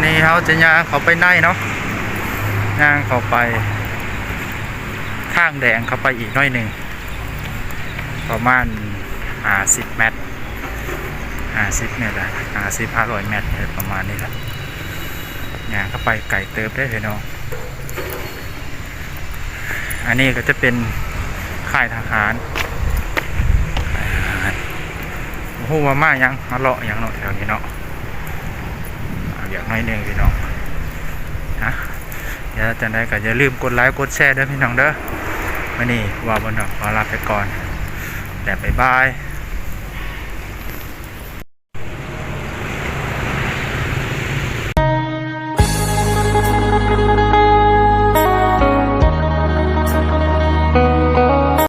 นี้เขาจะย่างเขาไปในเนาะย่างเขาไปทางแดงเขาไปอีกน้อยหนึ่งประมาณ50 เมตร50 เมตรอะ500 เมตรประมาณนี้แหละย่างเข้าไปไก่เติบได้เลยเนาะอันนี้ก็จะเป็นค่ายทหารโอ้โหมายังมาเลาะยังเนาะแถวนี้เนาะอย่างน้อยหนึ่งพี่น้องนะเดี๋ยวจะได้ก็อย่าลืมกดไลค์กดแชร์ด้วยพี่น้องเด้อวันนี้ว่าบนดอกขอลาไปก่อนแต่บ๊ายบาย